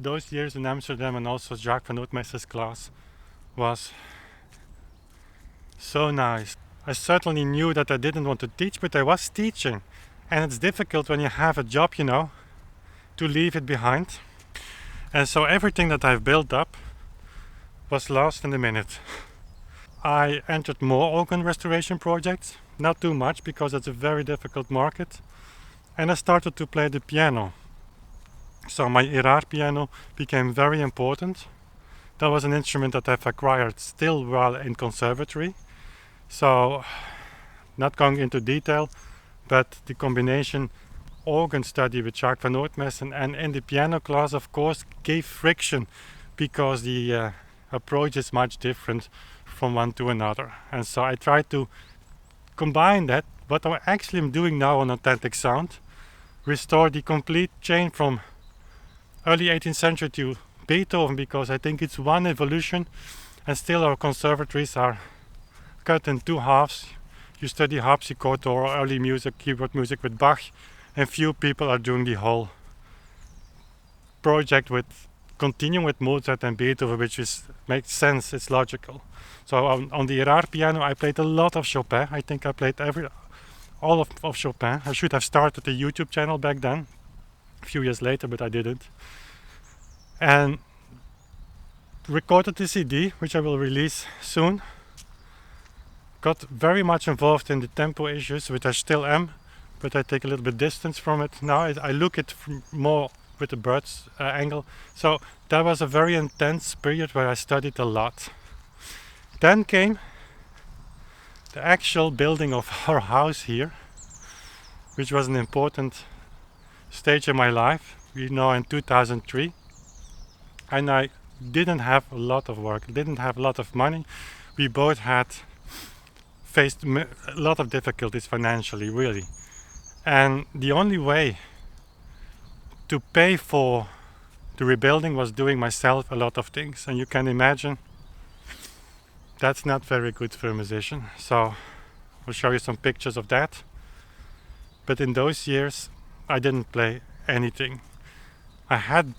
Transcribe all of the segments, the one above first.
Those years in Amsterdam and also Jacques van Ootmes's class was so nice. I certainly knew that I didn't want to teach, but I was teaching. And it's difficult when you have a job, to leave it behind. And so everything that I've built up was lost in a minute. I entered more organ restoration projects, not too much because it's a very difficult market. And I started to play the piano. So my Erard piano became very important. That was an instrument that I've acquired still while in conservatory. So, not going into detail, but the combination organ study with Jacques van Ootmes and in the piano class, of course, gave friction because the approach is much different from one to another. And so I tried to combine that, what I actually am doing now on Authentic Sound, restore the complete chain from early 18th century to Beethoven, because I think it's one evolution and still our conservatories are cut in two halves. You study harpsichord or early music, keyboard music with Bach, and few people are doing the whole project with continuing with Mozart and Beethoven, which makes sense, it's logical. So on the Erard piano I played a lot of Chopin. I think I played all of Chopin. I should have started a YouTube channel back then, a few years later, but I didn't. And recorded the CD, which I will release soon. Got very much involved in the tempo issues, which I still am, but I take a little bit distance from it now. I look at more with the bird's angle. So that was a very intense period where I studied a lot. Then came the actual building of our house here, which was an important stage in my life. In 2003, and I didn't have a lot of work, didn't have a lot of money. We both had faced a lot of difficulties financially, really. And the only way to pay for the rebuilding was doing myself a lot of things. And you can imagine that's not very good for a musician. So I'll show you some pictures of that. But in those years, I didn't play anything. I had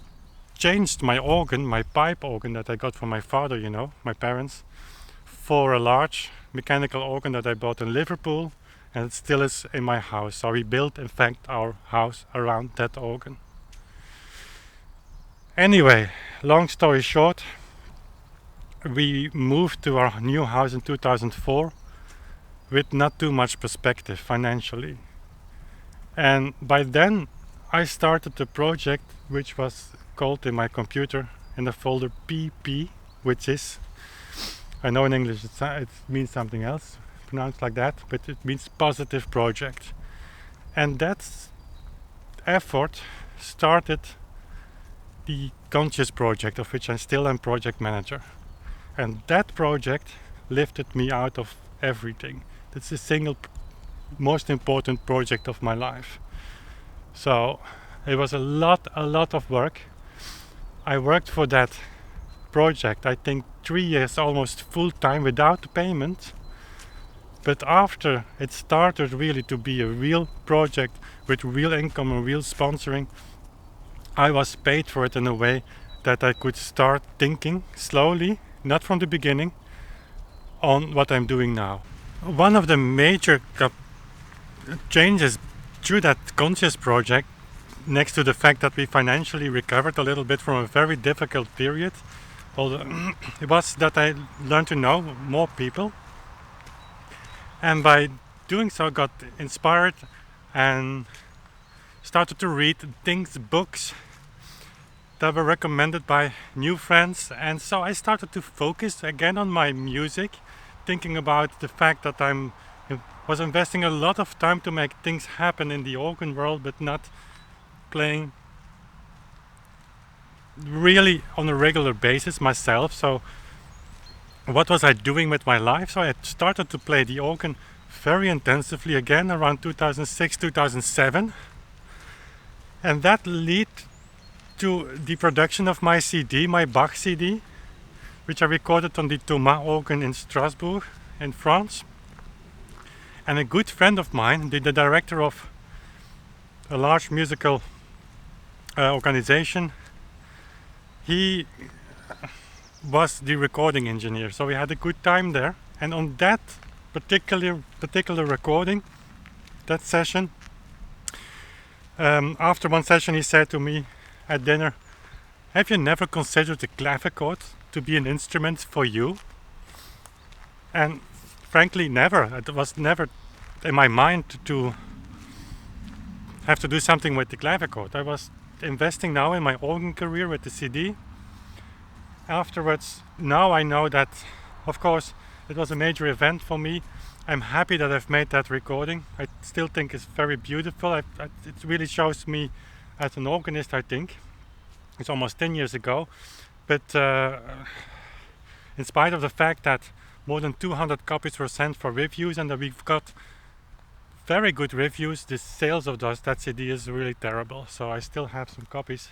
changed my organ, my pipe organ that I got from my father, my parents, for a large mechanical organ that I bought in Liverpool, and it still is in my house. So we built, in fact, our house around that organ. Anyway, long story short, we moved to our new house in 2004 with not too much perspective financially. And by then I started a project which was called in my computer in the folder PP, which is, I know in English it means something else, pronounced like that, but it means positive project. And that effort started the Conscious project, of which I still am project manager. And that project lifted me out of everything. That's the single most important project of my life. So it was a lot of work. I worked for that project, I think 3 years almost full time without payment. But after it started really to be a real project with real income and real sponsoring, I was paid for it in a way that I could start thinking slowly, not from the beginning, on what I'm doing now. One of the major changes through that Conscious project, next to the fact that we financially recovered a little bit from a very difficult period, although it was that I learned to know more people, and by doing so got inspired and started to read books that were recommended by new friends. And so I started to focus again on my music, thinking about the fact that I was investing a lot of time to make things happen in the organ world, but not playing really on a regular basis myself. So what was I doing with my life? So I started to play the organ very intensively again around 2006, 2007. And that led to the production of my CD, my Bach CD, which I recorded on the Thomas organ in Strasbourg in France. And a good friend of mine, the director of a large musical organization, he was the recording engineer, so we had a good time there. And on that particular recording, that session, after one session he said to me at dinner, have you never considered the clavichord to be an instrument for you? And frankly, never. It was never in my mind to have to do something with the clavichord. I was investing now in my organ career with the CD. Afterwards, now I know that, of course, it was a major event for me. I'm happy that I've made that recording. I still think it's very beautiful. It really shows me as an organist, I think. It's almost 10 years ago. But in spite of the fact that more than 200 copies were sent for reviews and that we've got very good reviews, the sales of that CD is really terrible. So I still have some copies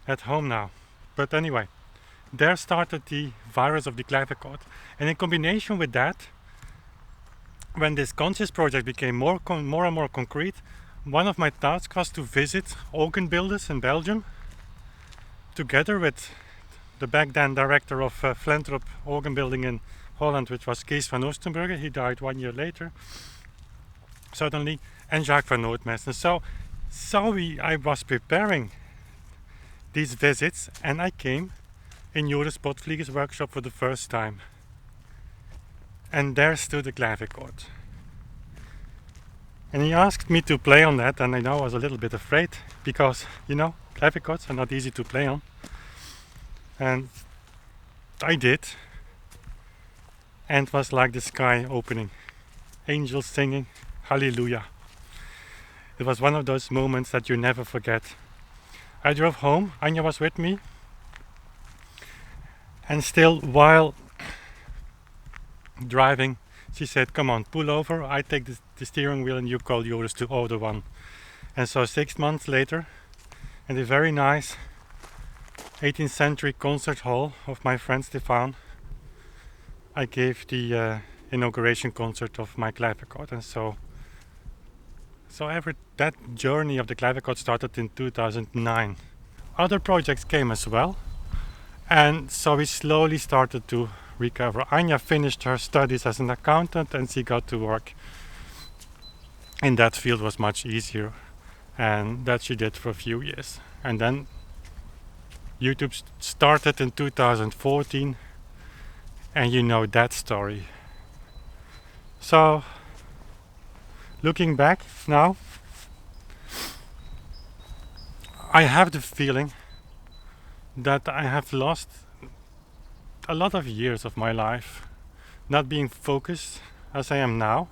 at home now. But anyway, there started the virus of the clavichord. And in combination with that, when this conscious project became more and more concrete, one of my tasks was to visit organ builders in Belgium, together with the back then director of Vlentrup organ building in Holland, which was Kees van Oostenburger. He died 1 year later, suddenly, and Jacques van Nootmessen. So I was preparing these visits, and I came in Joris Potvlieger's workshop for the first time. And there stood the clavichord. And he asked me to play on that, and I know I was a little bit afraid, because, clavichords are not easy to play on. And I did. And it was like the sky opening. Angels singing, hallelujah. It was one of those moments that you never forget. I drove home, Anja was with me. And still, while driving, she said, come on, pull over, I take the steering wheel and you call Joris to order one. And so 6 months later, in a very nice 18th century concert hall of my friend Stefan, I gave the inauguration concert of my clavichord. And so that journey of the clavichord started in 2009. Other projects came as well. And so we slowly started to recover. Anja finished her studies as an accountant and she got to work in that field. Was much easier, and that she did for a few years. And then YouTube started in 2014, and you know that story. So looking back now, I have the feeling that I have lost a lot of years of my life not being focused as I am now.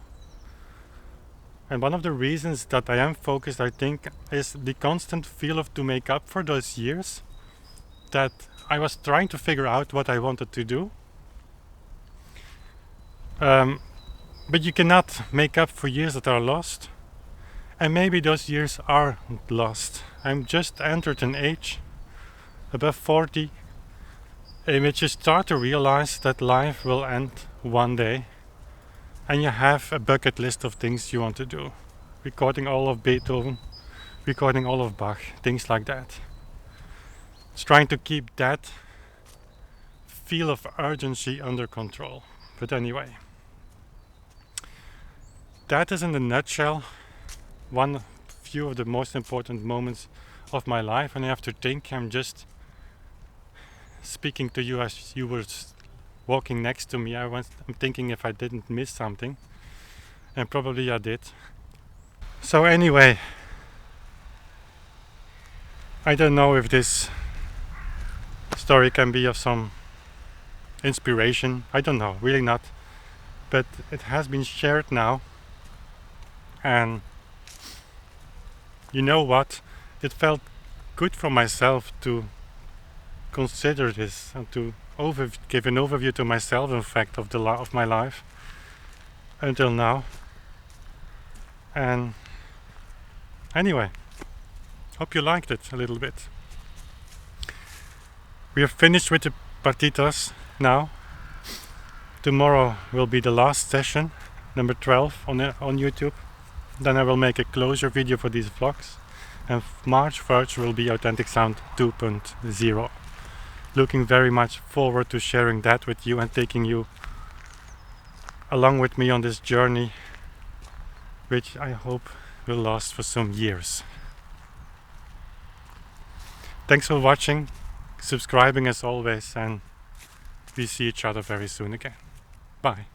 And one of the reasons that I am focused, I think, is the constant feel of to make up for those years that I was trying to figure out what I wanted to do. But you cannot make up for years that are lost. And maybe those years are lost. I'm just entered an age above 40, in which you start to realize that life will end one day, and you have a bucket list of things you want to do. Recording all of Beethoven, recording all of Bach, things like that. It's trying to keep that feel of urgency under control. But anyway, that is in a nutshell one few of the most important moments of my life, and I have to think I'm just speaking to you as you were walking next to me. I'm thinking if I didn't miss something, and probably I did. So anyway, I don't know if this story can be of some inspiration. I don't know, really not. But it has been shared now, and you know what? It felt good for myself to consider this and to give an overview to myself, in fact, of my life until now. And anyway, hope you liked it a little bit. We are finished with the partitas now. Tomorrow will be the last session, number 12 on YouTube. Then I will make a closure video for these vlogs. And March 1st will be Authentic Sound 2.0. looking very much forward to sharing that with you and taking you along with me on this journey, which I hope will last for some years. Thanks for watching, subscribing as always, and we see each other very soon again. Bye.